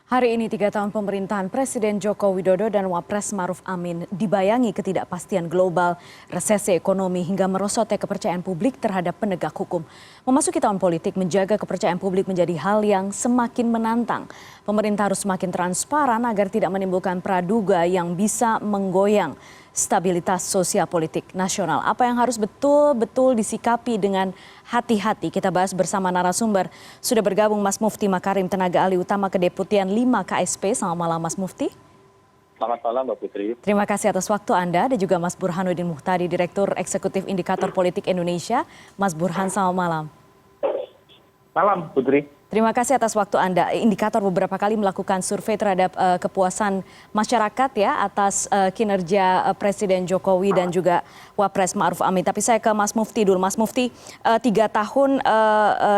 Hari ini 3 tahun pemerintahan Presiden Joko Widodo dan Wapres Maruf Amin dibayangi ketidakpastian global, resesi ekonomi hingga merosotnya kepercayaan publik terhadap penegak hukum. Memasuki tahun politik, menjaga kepercayaan publik menjadi hal yang semakin menantang. Pemerintah harus semakin transparan agar tidak menimbulkan praduga yang bisa menggoyang stabilitas sosial politik nasional. Apa yang harus betul-betul disikapi dengan hati-hati? Kita bahas bersama narasumber. Sudah bergabung Mas Mufti Makarim, tenaga ahli utama Kedeputian 5 KSP. Selamat malam Mas Mufti. Selamat malam Mbak Putri. Terima kasih atas waktu Anda. Dan juga Mas Burhanuddin Muhtadi, Direktur Eksekutif Indikator Politik Indonesia. Mas Burhan, selamat malam. Malam Putri. Terima kasih atas waktu Anda. Indikator beberapa kali melakukan survei terhadap kepuasan masyarakat ya atas kinerja Presiden Jokowi dan juga Wapres Ma'ruf Amin. Tapi saya ke Mas Mufti dulu. Mas Mufti, 3 tahun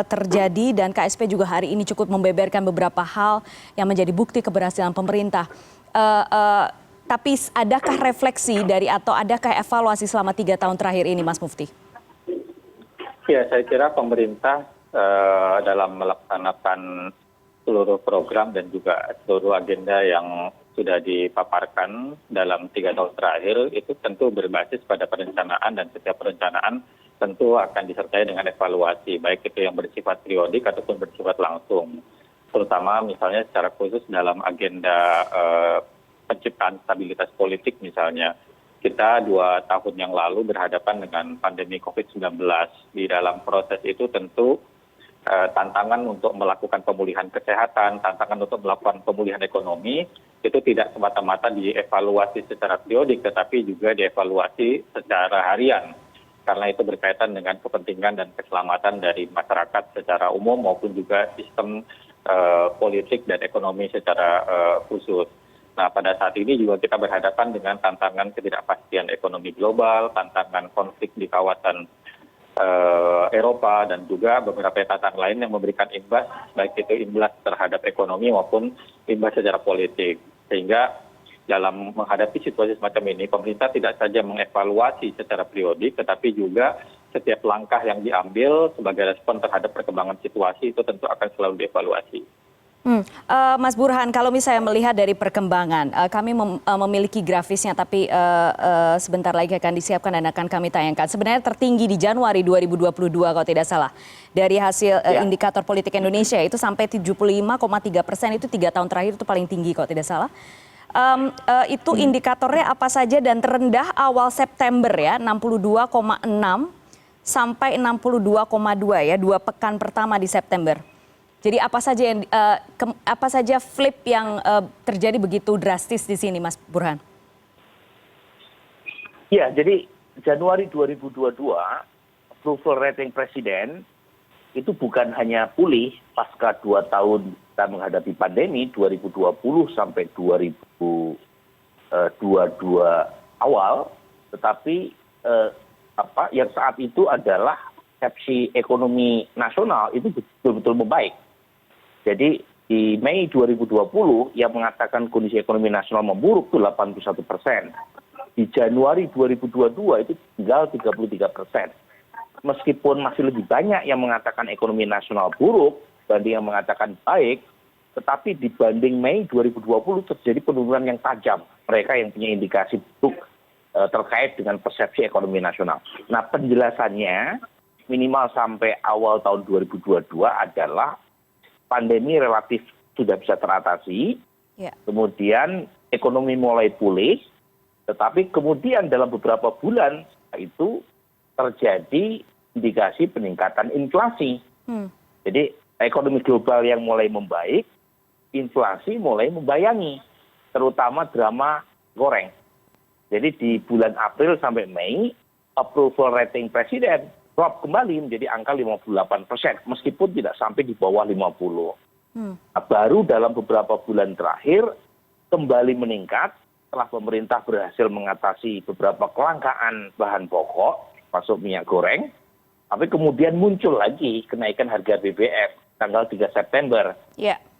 terjadi dan KSP juga hari ini cukup membeberkan beberapa hal yang menjadi bukti keberhasilan pemerintah. Tapi adakah refleksi dari atau adakah evaluasi selama 3 tahun terakhir ini, Mas Mufti? Ya, saya kira pemerintah dalam melaksanakan seluruh program dan juga seluruh agenda yang sudah dipaparkan dalam 3 tahun terakhir itu tentu berbasis pada perencanaan, dan setiap perencanaan tentu akan disertai dengan evaluasi, baik itu yang bersifat periodik ataupun bersifat langsung. Terutama misalnya secara khusus dalam agenda penciptaan stabilitas politik misalnya. Kita 2 tahun yang lalu berhadapan dengan pandemi COVID-19. Di dalam proses itu tentu tantangan untuk melakukan pemulihan kesehatan, tantangan untuk melakukan pemulihan ekonomi, itu tidak semata-mata dievaluasi secara periodik, tetapi juga dievaluasi secara harian. Karena itu berkaitan dengan kepentingan dan keselamatan dari masyarakat secara umum maupun juga sistem politik dan ekonomi secara khusus. Nah, pada saat ini juga kita berhadapan dengan tantangan ketidakpastian ekonomi global, tantangan konflik di kawasan Eropa, dan juga beberapa tantangan lain yang memberikan imbas, baik itu imbas terhadap ekonomi maupun imbas secara politik. Sehingga dalam menghadapi situasi semacam ini, pemerintah tidak saja mengevaluasi secara periodik, tetapi juga setiap langkah yang diambil sebagai respon terhadap perkembangan situasi itu tentu akan selalu dievaluasi. Mas Burhan, kalau misalnya melihat dari perkembangan, kami memiliki grafisnya, tapi sebentar lagi akan disiapkan dan akan kami tayangkan. Sebenarnya tertinggi di Januari 2022 kalau tidak salah. Dari hasil indikator politik Indonesia itu sampai 75,3%, itu 3 tahun terakhir itu paling tinggi kalau tidak salah. Itu indikatornya apa saja, dan terendah awal September ya, 62,6 sampai 62,2 ya, 2 pekan pertama di September. Jadi apa saja flip yang terjadi begitu drastis di sini, Mas Burhan? Ya, jadi Januari 2022 approval rating presiden itu bukan hanya pulih pasca 2 tahun kita menghadapi pandemi 2020 sampai 2022 awal, tetapi yang saat itu adalah persepsi ekonomi nasional itu betul-betul membaik. Jadi di Mei 2020 yang mengatakan kondisi ekonomi nasional memburuk itu 81%. Di Januari 2022 itu tinggal 33%. Meskipun masih lebih banyak yang mengatakan ekonomi nasional buruk dibanding yang mengatakan baik, tetapi dibanding Mei 2020 terjadi penurunan yang tajam. Mereka yang punya indikasi buruk terkait dengan persepsi ekonomi nasional. Nah, penjelasannya minimal sampai awal tahun 2022 adalah pandemi relatif sudah bisa teratasi, kemudian ekonomi mulai pulih, tetapi kemudian dalam beberapa bulan itu terjadi indikasi peningkatan inflasi. Jadi ekonomi global yang mulai membaik, inflasi mulai membayangi, terutama drama goreng. Jadi di bulan April sampai Mei, approval rating presiden drop kembali menjadi angka 58%, meskipun tidak sampai di bawah 50%. Nah, baru dalam beberapa bulan terakhir kembali meningkat setelah pemerintah berhasil mengatasi beberapa kelangkaan bahan pokok, masuk minyak goreng, tapi kemudian muncul lagi kenaikan harga BBM tanggal 3 September.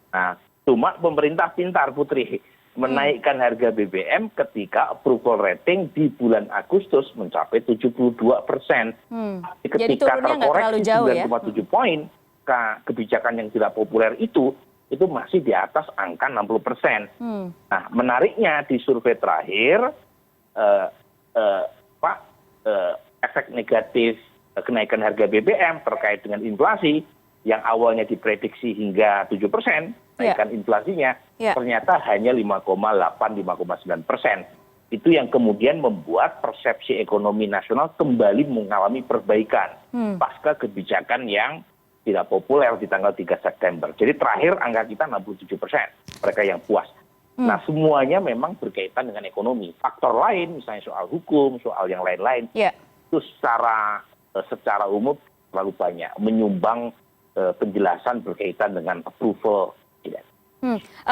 Nah, cuma pemerintah pintar, Putri, menaikkan harga BBM ketika approval rating di bulan Agustus mencapai 72%. Jadi ketika turunnya nggak terlalu terkoreksi jauh ya? 9,7 poin, kebijakan yang tidak populer itu itu masih di atas angka 60%. Nah, menariknya di survei terakhir, efek negatif kenaikan harga BBM terkait dengan inflasi yang awalnya diprediksi hingga 7%, kenaikan inflasinya ternyata hanya 5,8-5,9%. Itu yang kemudian membuat persepsi ekonomi nasional kembali mengalami perbaikan pasca kebijakan yang tidak populer di tanggal 3 September. Jadi terakhir angka kita 67%, mereka yang puas. Nah, semuanya memang berkaitan dengan ekonomi. Faktor lain, misalnya soal hukum, soal yang lain-lain, itu secara umum terlalu banyak menyumbang penjelasan berkaitan dengan approval.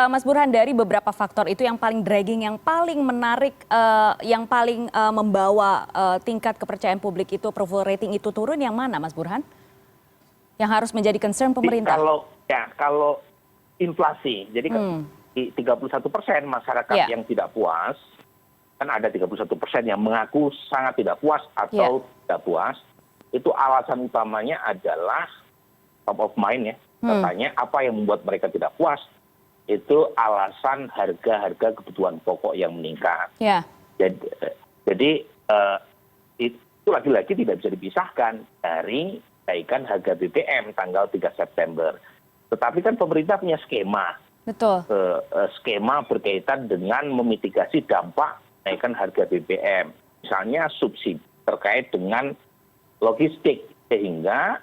Mas Burhan, dari beberapa faktor itu yang paling dragging, yang paling menarik, yang paling membawa tingkat kepercayaan publik itu, approval rating itu turun, yang mana Mas Burhan? Yang harus menjadi concern pemerintah? Kalau inflasi, jadi 31% masyarakat yang tidak puas, kan ada 31% yang mengaku sangat tidak puas atau tidak puas, itu alasan utamanya adalah top of mind ya, katanya apa yang membuat mereka tidak puas, itu alasan harga-harga kebutuhan pokok yang meningkat. Jadi itu lagi-lagi tidak bisa dipisahkan dari kenaikan harga BBM tanggal 3 September. Tetapi kan pemerintah punya skema. Betul. Skema berkaitan dengan memitigasi dampak kenaikan harga BBM. Misalnya subsidi terkait dengan logistik, sehingga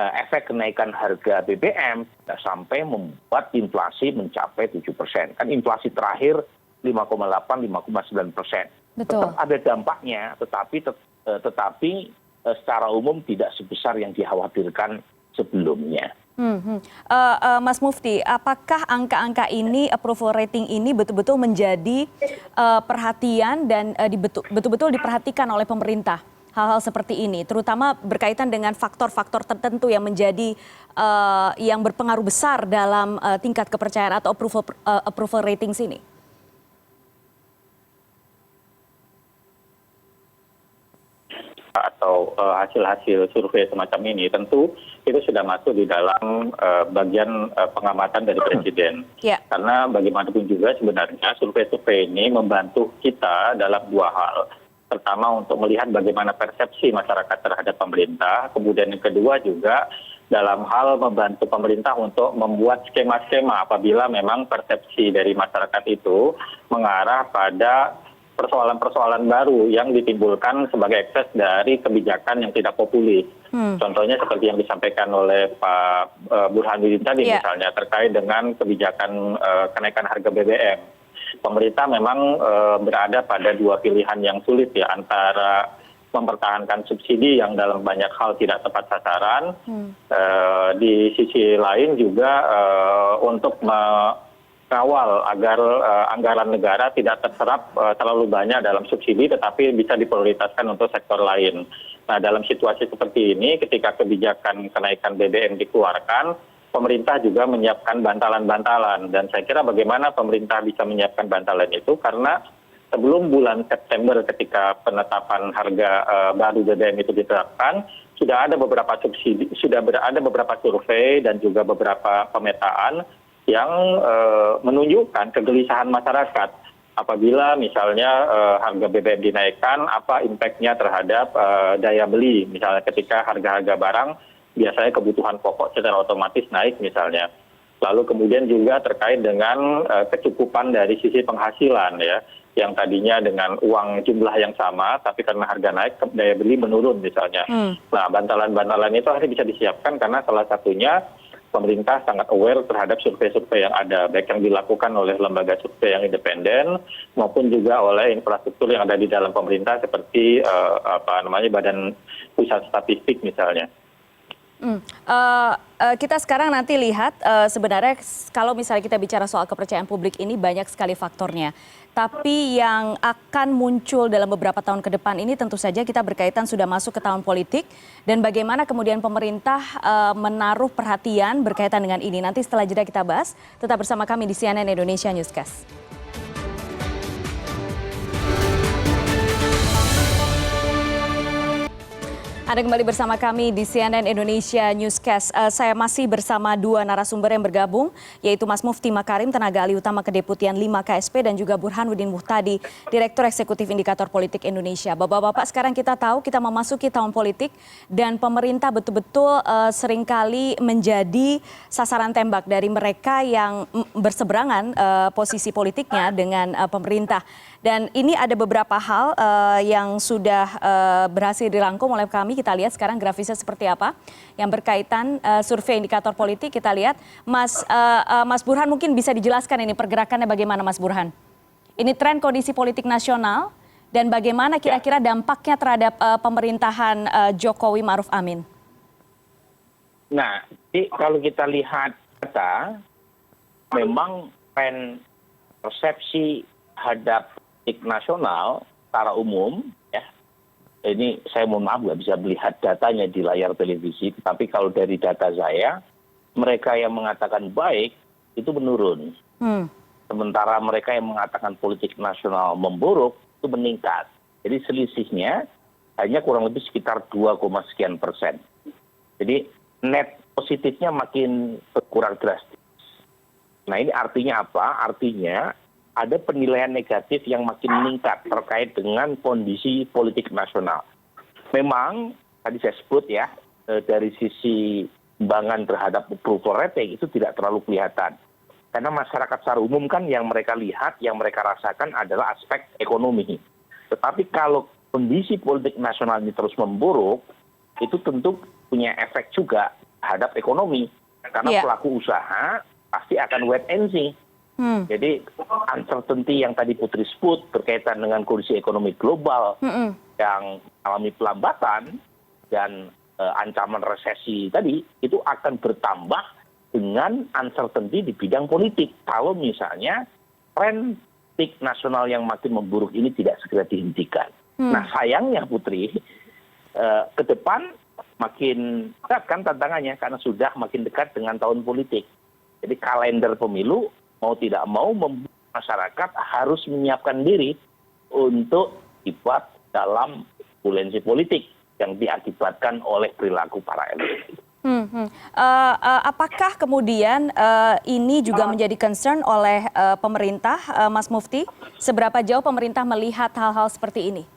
efek kenaikan harga BBM sampai membuat inflasi mencapai 7%. Kan inflasi terakhir 5,8-5,9%. Tetap ada dampaknya, tetapi secara umum tidak sebesar yang dikhawatirkan sebelumnya. Mas Mufti, apakah angka-angka ini, approval rating ini betul-betul menjadi perhatian dan betul-betul diperhatikan oleh pemerintah? Hal-hal seperti ini, terutama berkaitan dengan faktor-faktor tertentu yang menjadi yang berpengaruh besar dalam tingkat kepercayaan atau approval ratings ini. Atau hasil-hasil survei semacam ini, tentu itu sudah masuk di dalam bagian pengamatan dari Presiden. Karena bagaimanapun juga sebenarnya survei-survei ini membantu kita dalam dua hal. Pertama, untuk melihat bagaimana persepsi masyarakat terhadap pemerintah. Kemudian yang kedua juga dalam hal membantu pemerintah untuk membuat skema-skema apabila memang persepsi dari masyarakat itu mengarah pada persoalan-persoalan baru yang ditimbulkan sebagai ekses dari kebijakan yang tidak populis. Contohnya seperti yang disampaikan oleh Pak Burhanuddin tadi misalnya terkait dengan kebijakan kenaikan harga BBM. Pemerintah memang berada pada dua pilihan yang sulit ya, antara mempertahankan subsidi yang dalam banyak hal tidak tepat sasaran, di sisi lain juga untuk mengawal agar anggaran negara tidak terserap terlalu banyak dalam subsidi tetapi bisa diprioritaskan untuk sektor lain. Nah, dalam situasi seperti ini ketika kebijakan kenaikan BBM dikeluarkan, pemerintah juga menyiapkan bantalan-bantalan, dan saya kira bagaimana pemerintah bisa menyiapkan bantalan itu karena sebelum bulan September ketika penetapan harga baru BBM itu diterapkan, sudah ada beberapa subsidi, sudah ada beberapa survei dan juga beberapa pemetaan yang menunjukkan kegelisahan masyarakat apabila misalnya harga BBM dinaikkan, apa impact-nya terhadap daya beli, misalnya ketika harga-harga barang biasanya kebutuhan pokok secara otomatis naik misalnya. Lalu kemudian juga terkait dengan kecukupan dari sisi penghasilan ya, yang tadinya dengan uang jumlah yang sama, tapi karena harga naik daya beli menurun misalnya. Nah, bantalan-bantalan itu harus bisa disiapkan karena salah satunya pemerintah sangat aware terhadap survei-survei yang ada, baik yang dilakukan oleh lembaga survei yang independen maupun juga oleh infrastruktur yang ada di dalam pemerintah seperti Badan Pusat Statistik misalnya. Kita sekarang nanti lihat sebenarnya kalau misalnya kita bicara soal kepercayaan publik ini banyak sekali faktornya. Tapi yang akan muncul dalam beberapa tahun ke depan ini tentu saja kita berkaitan sudah masuk ke tahun politik. Dan bagaimana kemudian pemerintah menaruh perhatian berkaitan dengan ini. Nanti setelah jeda kita bahas, tetap bersama kami di CNN Indonesia Newscast. Anda kembali bersama kami di CNN Indonesia Newscast. Saya masih bersama dua narasumber yang bergabung, yaitu Mas Mufti Makarim, tenaga ahli utama Kedeputian 5 KSP, dan juga Burhanuddin Muhtadi, Direktur Eksekutif Indikator Politik Indonesia. Bapak-bapak, sekarang kita tahu kita memasuki tahun politik dan pemerintah betul-betul seringkali menjadi sasaran tembak dari mereka yang berseberangan posisi politiknya dengan pemerintah. Dan ini ada beberapa hal yang sudah berhasil dirangkum oleh kami. Kita lihat sekarang grafisnya seperti apa. Yang berkaitan survei indikator politik, kita lihat. Mas Burhan mungkin bisa dijelaskan ini pergerakannya bagaimana, Mas Burhan? Ini tren kondisi politik nasional dan bagaimana kira-kira dampaknya terhadap pemerintahan Jokowi Ma'ruf Amin? Nah, jadi kalau kita lihat data, memang tren persepsi terhadap politik nasional secara umum, ya, ini saya mohon maaf nggak bisa melihat datanya di layar televisi, tapi kalau dari data saya, mereka yang mengatakan baik itu menurun. Sementara mereka yang mengatakan politik nasional memburuk itu meningkat. Jadi selisihnya hanya kurang lebih sekitar 2, sekian persen. Jadi net positifnya makin berkurang drastis. Nah ini artinya apa? Artinya ada penilaian negatif yang makin meningkat terkait dengan kondisi politik nasional. Memang tadi saya sebut ya, dari sisi sumbangan terhadap approval rating itu tidak terlalu kelihatan. Karena masyarakat secara umum kan yang mereka lihat, yang mereka rasakan adalah aspek ekonomi. Tetapi kalau kondisi politik nasional ini terus memburuk, itu tentu punya efek juga terhadap ekonomi. Karena pelaku usaha pasti akan wait and see. Jadi uncertainty yang tadi Putri sebut berkaitan dengan kondisi ekonomi global yang mengalami pelambatan dan ancaman resesi tadi itu akan bertambah dengan uncertainty di bidang politik. Kalau misalnya tren politik nasional yang makin memburuk ini tidak segera dihentikan. Nah sayangnya Putri, ke depan makin berat kan tantangannya karena sudah makin dekat dengan tahun politik. Jadi kalender pemilu mau tidak mau membuat masyarakat harus menyiapkan diri untuk terlibat dalam turbulensi politik yang diakibatkan oleh perilaku para elit. Apakah kemudian ini juga menjadi concern oleh pemerintah, Mas Mufti? Seberapa jauh pemerintah melihat hal-hal seperti ini?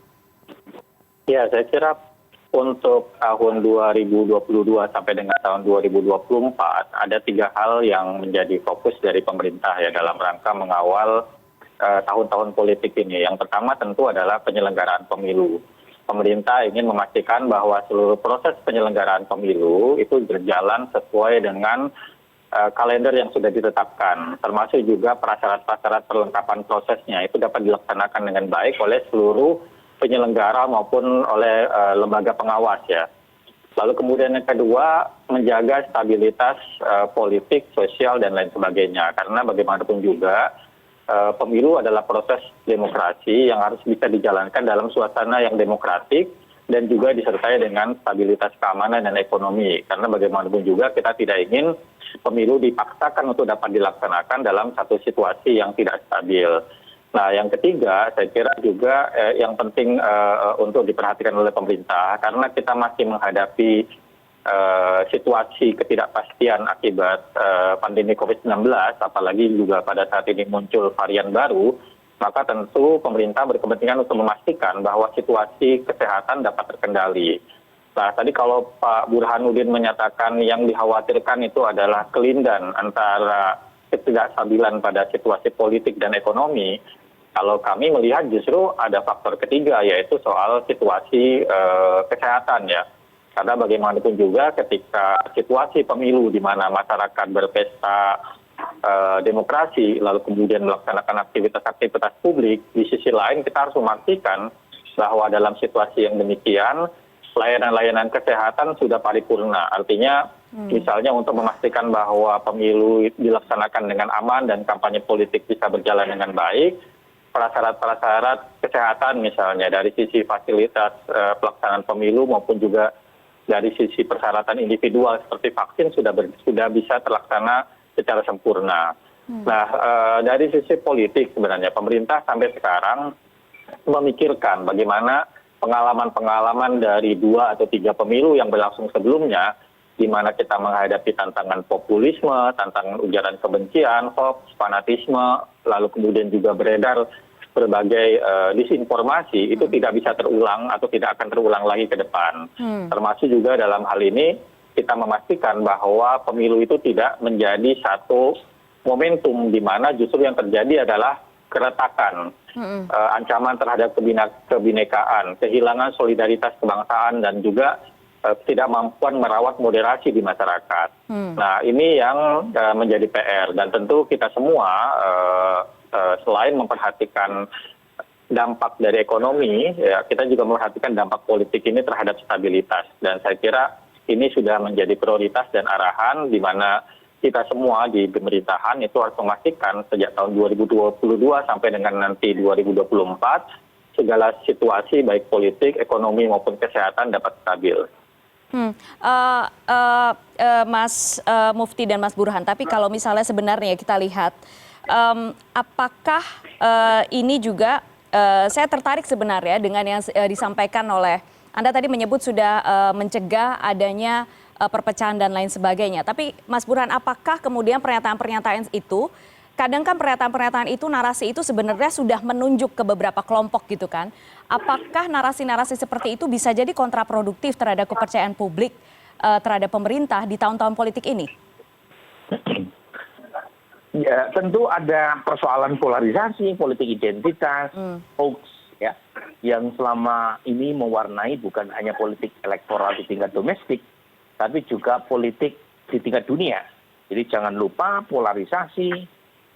Ya, saya kira untuk tahun 2022 sampai dengan tahun 2024 ada 3 hal yang menjadi fokus dari pemerintah ya dalam rangka mengawal tahun-tahun politik ini. Yang pertama tentu adalah penyelenggaraan pemilu. Pemerintah ingin memastikan bahwa seluruh proses penyelenggaraan pemilu itu berjalan sesuai dengan kalender yang sudah ditetapkan, termasuk juga prasyarat-prasyarat perlengkapan prosesnya itu dapat dilaksanakan dengan baik oleh seluruh penyelenggara maupun oleh lembaga pengawas ya. Lalu kemudian yang kedua, menjaga stabilitas politik, sosial dan lain sebagainya. Karena bagaimanapun juga pemilu adalah proses demokrasi yang harus bisa dijalankan dalam suasana yang demokratik dan juga disertai dengan stabilitas keamanan dan ekonomi. Karena bagaimanapun juga kita tidak ingin pemilu dipaksakan untuk dapat dilaksanakan dalam satu situasi yang tidak stabil. Nah yang ketiga saya kira juga yang penting untuk diperhatikan oleh pemerintah karena kita masih menghadapi situasi ketidakpastian akibat pandemi COVID-19 apalagi juga pada saat ini muncul varian baru, maka tentu pemerintah berkepentingan untuk memastikan bahwa situasi kesehatan dapat terkendali. Nah tadi kalau Pak Burhanuddin menyatakan yang dikhawatirkan itu adalah kelindan antara ketidakstabilan pada situasi politik dan ekonomi. Kalau kami melihat justru ada faktor ketiga yaitu soal situasi kesehatan ya. Karena bagaimanapun juga ketika situasi pemilu di mana masyarakat berpesta demokrasi lalu kemudian melaksanakan aktivitas-aktivitas publik, di sisi lain kita harus memastikan bahwa dalam situasi yang demikian layanan-layanan kesehatan sudah paripurna. Artinya misalnya untuk memastikan bahwa pemilu dilaksanakan dengan aman dan kampanye politik bisa berjalan dengan baik, prasyarat-prasyarat kesehatan misalnya dari sisi fasilitas pelaksanaan pemilu maupun juga dari sisi persyaratan individual seperti vaksin sudah bisa terlaksana secara sempurna. Nah dari sisi politik sebenarnya pemerintah sampai sekarang memikirkan bagaimana pengalaman-pengalaman dari 2 atau 3 pemilu yang berlangsung sebelumnya, di mana kita menghadapi tantangan populisme, tantangan ujaran kebencian, hoax, fanatisme, lalu kemudian juga beredar berbagai disinformasi, itu tidak bisa terulang atau tidak akan terulang lagi ke depan. Termasuk juga dalam hal ini kita memastikan bahwa pemilu itu tidak menjadi satu momentum di mana justru yang terjadi adalah keretakan, ancaman terhadap kebinekaan, kehilangan solidaritas kebangsaan, dan juga ketidakmampuan merawat moderasi di masyarakat. Nah, ini yang menjadi PR, dan tentu kita semua selain memperhatikan dampak dari ekonomi, ya, kita juga memperhatikan dampak politik ini terhadap stabilitas. Dan saya kira ini sudah menjadi prioritas dan arahan di mana kita semua di pemerintahan itu harus memastikan sejak tahun 2022 sampai dengan nanti 2024, segala situasi baik politik, ekonomi maupun kesehatan dapat stabil. Mas Mufti dan Mas Burhan, tapi kalau misalnya sebenarnya kita lihat, apakah ini juga, saya tertarik sebenarnya dengan yang disampaikan oleh Anda tadi menyebut sudah mencegah adanya perpecahan dan lain sebagainya. Tapi Mas Burhan, apakah kemudian pernyataan-pernyataan itu, kadang kan pernyataan-pernyataan itu, narasi itu sebenarnya sudah menunjuk ke beberapa kelompok gitu kan. Apakah narasi-narasi seperti itu bisa jadi kontraproduktif terhadap kepercayaan publik terhadap pemerintah di tahun-tahun politik ini? Ya, tentu ada persoalan polarisasi, politik identitas, hoax, ya, yang selama ini mewarnai bukan hanya politik elektoral di tingkat domestik, tapi juga politik di tingkat dunia. Jadi jangan lupa polarisasi,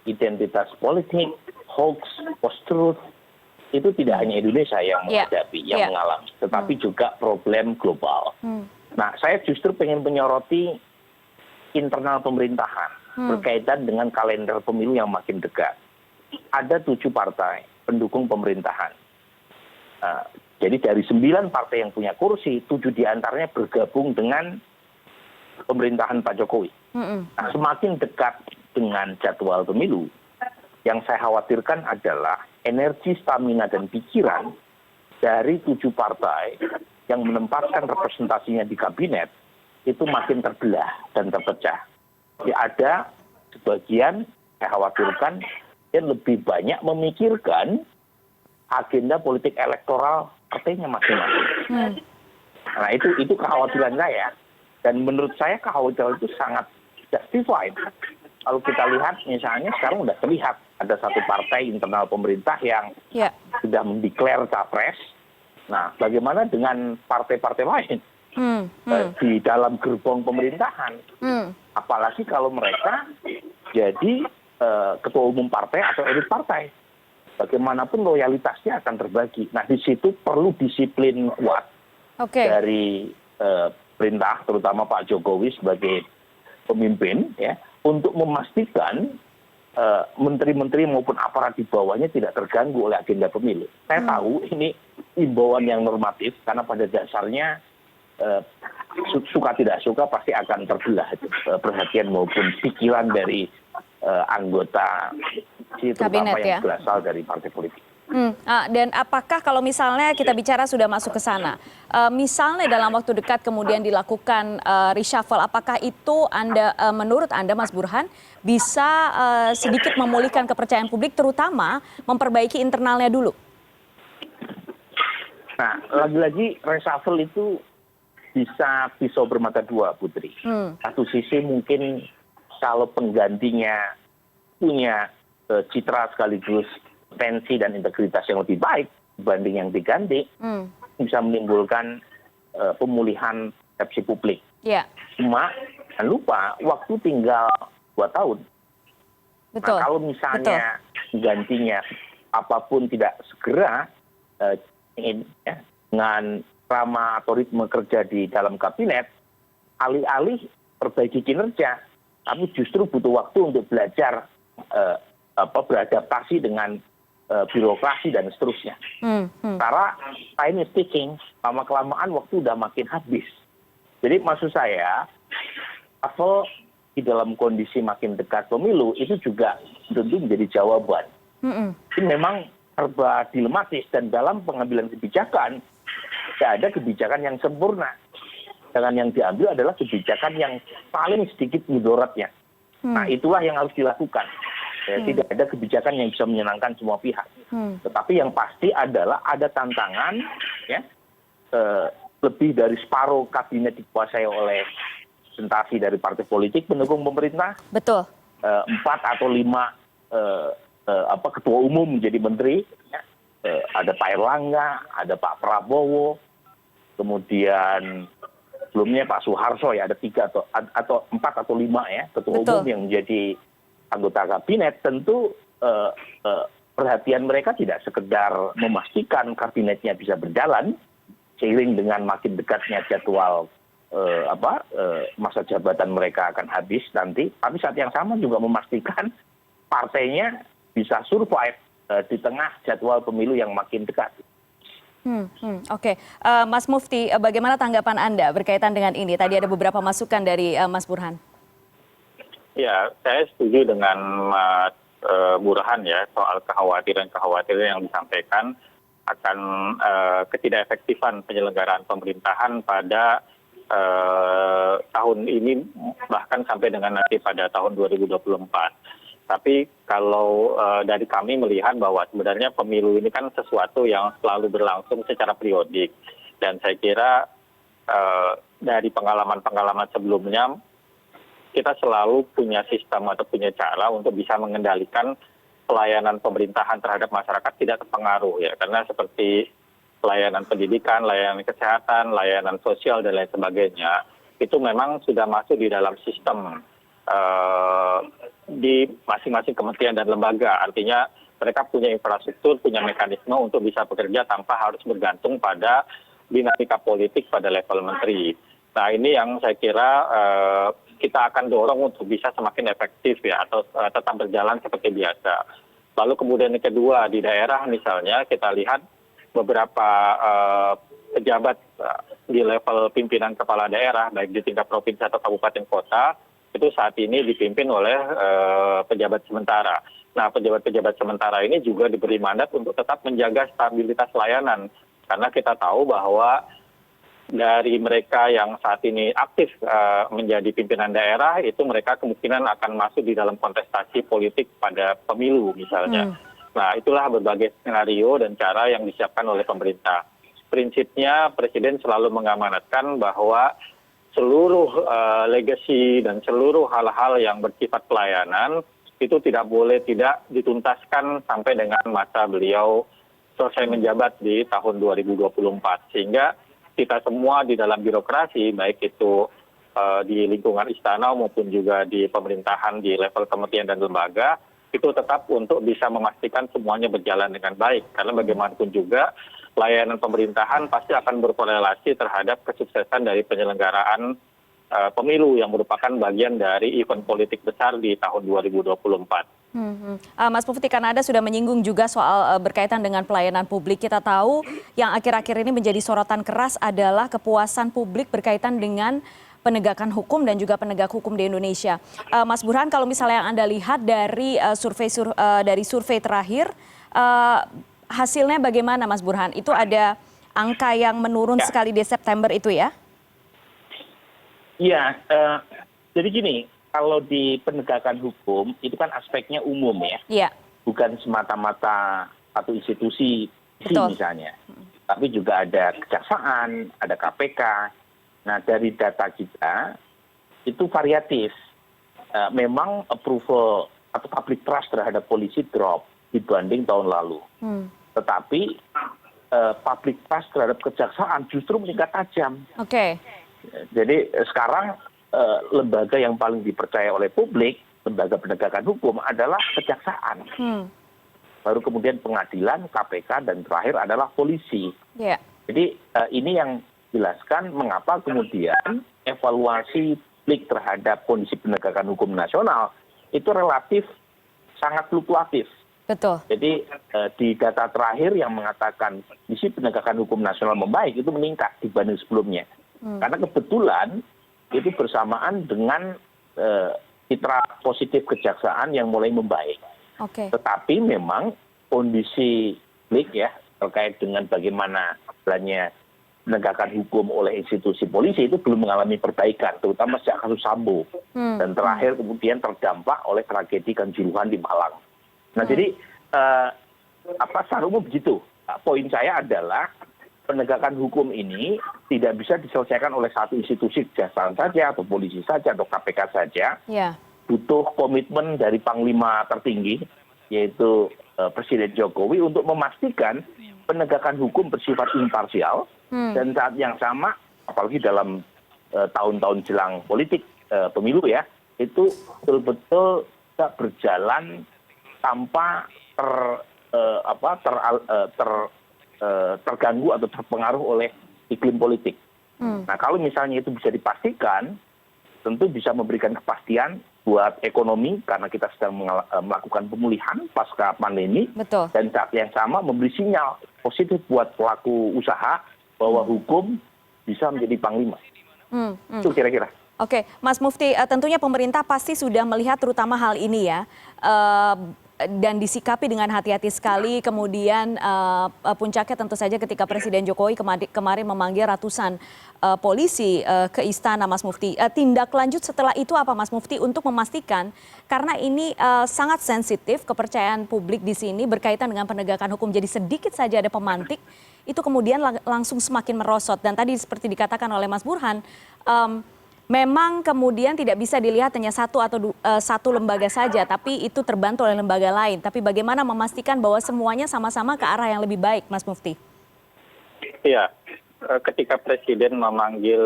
identitas politik, hoax, post-truth, itu tidak hanya Indonesia yang menghadapi, yang mengalami, tetapi juga problem global. Nah, saya justru pengen menyoroti internal pemerintahan berkaitan dengan kalender pemilu yang makin dekat. Ada 7 partai pendukung pemerintahan. Jadi dari 9 partai yang punya kursi, 7 diantaranya bergabung dengan pemerintahan Pak Jokowi. Nah, semakin dekat dengan jadwal pemilu, yang saya khawatirkan adalah energi, stamina, dan pikiran dari 7 partai yang menempatkan representasinya di kabinet itu makin terbelah dan terpecah. Jadi ada sebagian, saya khawatirkan, yang lebih banyak memikirkan agenda politik elektoral partainya masing-masing. Nah, itu kekhawatiran saya. Dan menurut saya kekhawatiran itu sangat justified. Kalau kita lihat, misalnya sekarang sudah terlihat ada satu partai internal pemerintah yang sudah mendeklar capres. Nah, bagaimana dengan partai-partai lain di dalam gerbong pemerintahan? Apalagi kalau mereka jadi ketua umum partai atau elit partai. Bagaimanapun loyalitasnya akan terbagi. Nah, di situ perlu disiplin kuat dari perintah, terutama Pak Jokowi sebagai pemimpin, ya, untuk memastikan menteri-menteri maupun aparat di bawahnya tidak terganggu oleh agenda pemilu. Saya tahu ini imbauan yang normatif, karena pada dasarnya suka tidak suka pasti akan terbelah perhatian maupun pikiran dari anggota terutama yang berasal dari partai politik. Dan apakah kalau misalnya kita bicara sudah masuk ke sana, misalnya dalam waktu dekat kemudian dilakukan reshuffle, apakah itu menurut Anda Mas Burhan bisa sedikit memulihkan kepercayaan publik, terutama memperbaiki internalnya dulu? Nah, lagi-lagi reshuffle itu bisa pisau bermata dua, Putri. Satu sisi mungkin kalau penggantinya punya citra sekaligus potensi dan integritas yang lebih baik dibanding yang diganti, bisa menimbulkan pemulihan persepsi publik. Cuma jangan lupa waktu tinggal 2 tahun. Betul. Nah, kalau misalnya gantinya apapun tidak segera dengan rama atau ritme kerja di dalam kabinet, alih-alih perbaiki kinerja, tapi justru butuh waktu untuk belajar beradaptasi dengan birokrasi dan seterusnya. Karena time is ticking, lama-kelamaan waktu udah makin habis. Jadi maksud saya, di dalam kondisi makin dekat pemilu itu juga tentu menjadi jawaban. Ini memang serba dilematis, dan dalam pengambilan kebijakan tidak ada kebijakan yang sempurna. Jangan yang diambil adalah kebijakan yang paling sedikit mudaratnya. Nah, itulah yang harus dilakukan. Tidak ada kebijakan yang bisa menyenangkan semua pihak. Tetapi yang pasti adalah ada tantangan, ya, lebih dari separuh kabinet dikuasai oleh representasi dari partai politik pendukung pemerintah. Betul. 4 atau 5 ketua umum menjadi menteri. Ya. Ada Pak Erlangga, ada Pak Prabowo, kemudian sebelumnya Pak Soeharto, ya, ada 3 atau 4 atau 5 ya ketua umum yang menjadi anggota kabinet. Tentu perhatian mereka tidak sekedar memastikan kabinetnya bisa berjalan seiring dengan makin dekatnya jadwal masa jabatan mereka akan habis nanti, tapi saat yang sama juga memastikan partainya bisa survive di tengah jadwal pemilu yang makin dekat. Oke. Mas Mufti, bagaimana tanggapan Anda berkaitan dengan ini? Tadi ada beberapa masukan dari Mas Burhan. Ya, saya setuju dengan Mas Burhan ya soal kekhawatiran yang disampaikan akan ketidakefektifan penyelenggaraan pemerintahan pada tahun ini, bahkan sampai dengan nanti pada tahun 2024. Tapi kalau dari kami melihat bahwa sebenarnya pemilu ini kan sesuatu yang selalu berlangsung secara periodik. Dan saya kira dari pengalaman-pengalaman sebelumnya, kita selalu punya sistem atau punya cara untuk bisa mengendalikan pelayanan pemerintahan terhadap masyarakat tidak terpengaruh, ya. Karena seperti layanan pendidikan, layanan kesehatan, layanan sosial, dan lain sebagainya, itu memang sudah masuk di dalam sistem di masing-masing kementerian dan lembaga. Artinya mereka punya infrastruktur, punya mekanisme untuk bisa bekerja tanpa harus bergantung pada dinamika politik pada level menteri. Nah, ini yang saya kira kita akan dorong untuk bisa semakin efektif, ya, atau tetap berjalan seperti biasa. Lalu kemudian yang kedua, di daerah misalnya kita lihat beberapa pejabat di level pimpinan kepala daerah, baik di tingkat provinsi atau kabupaten kota, itu saat ini dipimpin oleh pejabat sementara. Nah, pejabat-pejabat sementara ini juga diberi mandat untuk tetap menjaga stabilitas layanan. Karena kita tahu bahwa dari mereka yang saat ini aktif menjadi pimpinan daerah, itu mereka kemungkinan akan masuk di dalam kontestasi politik pada pemilu misalnya. Nah, itulah berbagai skenario dan cara yang disiapkan oleh pemerintah. Prinsipnya Presiden selalu mengamanatkan bahwa seluruh legasi dan seluruh hal-hal yang bersifat pelayanan itu tidak boleh tidak dituntaskan sampai dengan masa beliau selesai menjabat di tahun 2024. Sehingga kita semua di dalam birokrasi, baik itu di lingkungan istana maupun juga di pemerintahan di level kementerian dan lembaga, itu tetap untuk bisa memastikan semuanya berjalan dengan baik. Karena bagaimanapun juga layanan pemerintahan pasti akan berkorelasi terhadap kesuksesan dari penyelenggaraan pemilu yang merupakan bagian dari event politik besar di tahun 2024. Mas Mufti, karena Anda sudah menyinggung juga soal berkaitan dengan pelayanan publik, kita tahu yang akhir-akhir ini menjadi sorotan keras adalah kepuasan publik berkaitan dengan penegakan hukum dan juga penegak hukum di Indonesia. Mas Burhan, kalau misalnya yang Anda lihat dari survei terakhir, hasilnya bagaimana, Mas Burhan? Itu ada angka yang menurun sekali di September itu, ya? Iya, jadi gini, kalau di penegakan hukum itu kan aspeknya umum, ya. Iya. Bukan semata-mata satu institusi misalnya. Tapi juga ada kejaksaan, ada KPK. Nah, dari data kita itu variatif. Memang approval atau public trust terhadap polisi drop dibanding tahun lalu. Tetapi public trust terhadap kejaksaan justru meningkat tajam. Oke. Jadi sekarang lembaga yang paling dipercaya oleh publik, lembaga penegakan hukum adalah kejaksaan. Baru kemudian pengadilan, KPK, dan terakhir adalah polisi. Jadi ini yang jelaskan mengapa kemudian evaluasi publik terhadap kondisi penegakan hukum nasional itu relatif sangat fluktuatif. Betul. Jadi di data terakhir yang mengatakan kondisi penegakan hukum nasional membaik itu meningkat dibanding sebelumnya. Karena kebetulan itu bersamaan dengan citra positif kejaksaan yang mulai membaik. Tetapi memang kondisi publik, ya, terkait dengan bagaimana jalannya penegakan hukum oleh institusi polisi itu belum mengalami perbaikan, terutama sejak kasus Sambo. Dan terakhir kemudian terdampak oleh tragedi Kanjuruhan di Malang. Nah jadi secara umum begitu. Poin saya adalah penegakan hukum ini tidak bisa diselesaikan oleh satu institusi kejaksaan saja atau polisi saja atau KPK saja. Butuh komitmen dari Panglima tertinggi yaitu Presiden Jokowi untuk memastikan penegakan hukum bersifat imparsial dan saat yang sama apalagi dalam tahun-tahun jelang politik pemilu ya itu betul-betul tidak berjalan tanpa terganggu atau terpengaruh oleh iklim politik. Nah kalau misalnya itu bisa dipastikan tentu bisa memberikan kepastian buat ekonomi karena kita sedang melakukan pemulihan pasca pandemi. Betul. Dan saat yang sama memberi sinyal positif buat pelaku usaha bahwa hukum bisa menjadi panglima. Itu kira-kira. Oke, Mas Mufti, tentunya pemerintah pasti sudah melihat terutama hal ini ya, dan disikapi dengan hati-hati sekali. Kemudian puncaknya tentu saja ketika Presiden Jokowi kemarin memanggil ratusan polisi ke istana, Mas Mufti. Tindak lanjut setelah itu apa, Mas Mufti, untuk memastikan karena ini sangat sensitif kepercayaan publik di sini berkaitan dengan penegakan hukum. Jadi sedikit saja ada pemantik itu kemudian langsung semakin merosot. Dan tadi seperti dikatakan oleh Mas Burhan, memang kemudian tidak bisa dilihat hanya satu atau satu lembaga saja, tapi itu terbantu oleh lembaga lain. Tapi bagaimana memastikan bahwa semuanya sama-sama ke arah yang lebih baik, Mas Mufti? Iya, ketika Presiden memanggil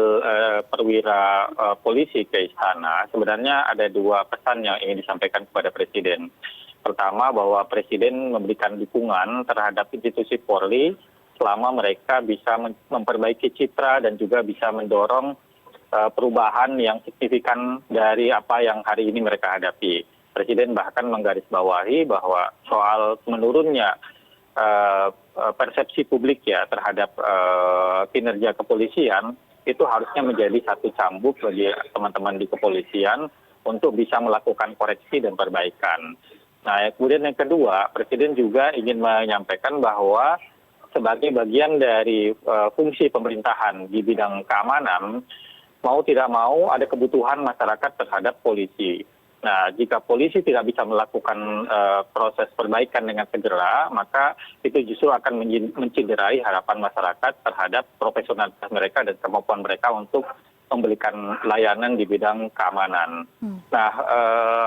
perwira polisi ke istana, sebenarnya ada dua pesan yang ingin disampaikan kepada Presiden. Pertama, bahwa Presiden memberikan dukungan terhadap institusi Polri selama mereka bisa memperbaiki citra dan juga bisa mendorong perubahan yang signifikan dari apa yang hari ini mereka hadapi. Presiden bahkan menggarisbawahi bahwa soal menurunnya persepsi publik ya terhadap kinerja kepolisian itu harusnya menjadi satu cambuk bagi teman-teman di kepolisian untuk bisa melakukan koreksi dan perbaikan. Nah, kemudian yang kedua, Presiden juga ingin menyampaikan bahwa sebagai bagian dari fungsi pemerintahan di bidang keamanan, mau tidak mau ada kebutuhan masyarakat terhadap polisi. Nah, jika polisi tidak bisa melakukan proses perbaikan dengan segera, maka itu justru akan mencederai harapan masyarakat terhadap profesionalitas mereka dan kemampuan mereka untuk memberikan layanan di bidang keamanan. Nah,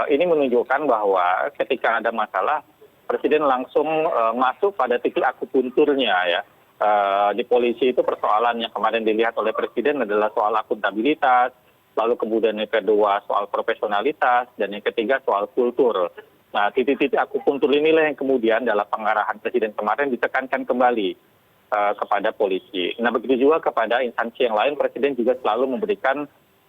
ini menunjukkan bahwa ketika ada masalah, Presiden langsung masuk pada titik akupunturnya ya. Di polisi itu persoalan yang kemarin dilihat oleh Presiden adalah soal akuntabilitas, lalu kemudian yang kedua soal profesionalitas, dan yang ketiga soal kultur. Nah, titik-titik akupuntur inilah yang kemudian dalam pengarahan Presiden kemarin ditekankan kembali kepada polisi. Nah, begitu juga kepada instansi yang lain, Presiden juga selalu memberikan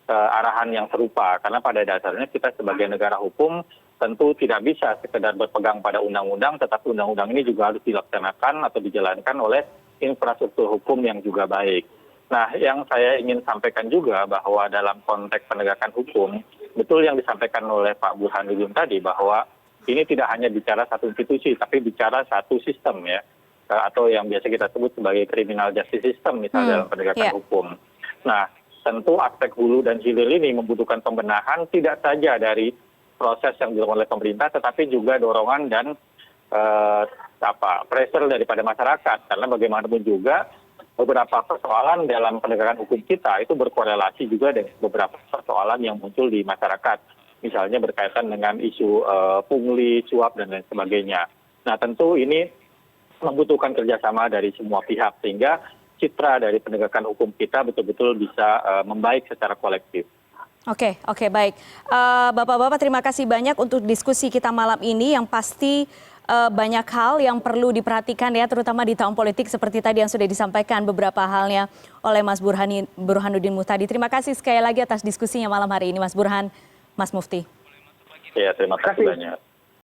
arahan yang serupa, karena pada dasarnya kita sebagai negara hukum tentu tidak bisa sekedar berpegang pada undang-undang, tetapi undang-undang ini juga harus dilaksanakan atau dijalankan oleh infrastruktur hukum yang juga baik. Nah, yang saya ingin sampaikan juga bahwa dalam konteks penegakan hukum, betul yang disampaikan oleh Pak Burhanuddin tadi bahwa ini tidak hanya bicara satu institusi, tapi bicara satu sistem ya, atau yang biasa kita sebut sebagai criminal justice system misalnya dalam penegakan hukum. Nah, tentu aspek hulu dan hilir ini membutuhkan pembenahan tidak saja dari proses yang dilakukan oleh pemerintah, tetapi juga dorongan dan pressure daripada masyarakat, karena bagaimanapun juga beberapa persoalan dalam penegakan hukum kita itu berkorelasi juga dengan beberapa persoalan yang muncul di masyarakat, misalnya berkaitan dengan isu pungli, suap dan lain sebagainya. Nah, tentu ini membutuhkan kerjasama dari semua pihak sehingga citra dari penegakan hukum kita betul-betul bisa membaik secara kolektif. Oke, baik. Bapak-bapak, terima kasih banyak untuk diskusi kita malam ini yang pasti banyak hal yang perlu diperhatikan ya, terutama di tahun politik seperti tadi yang sudah disampaikan beberapa halnya oleh Mas Burhanuddin Muhtadi. Terima kasih sekali lagi atas diskusinya malam hari ini, Mas Burhan, Mas Mufti. Ya, terima kasih banyak.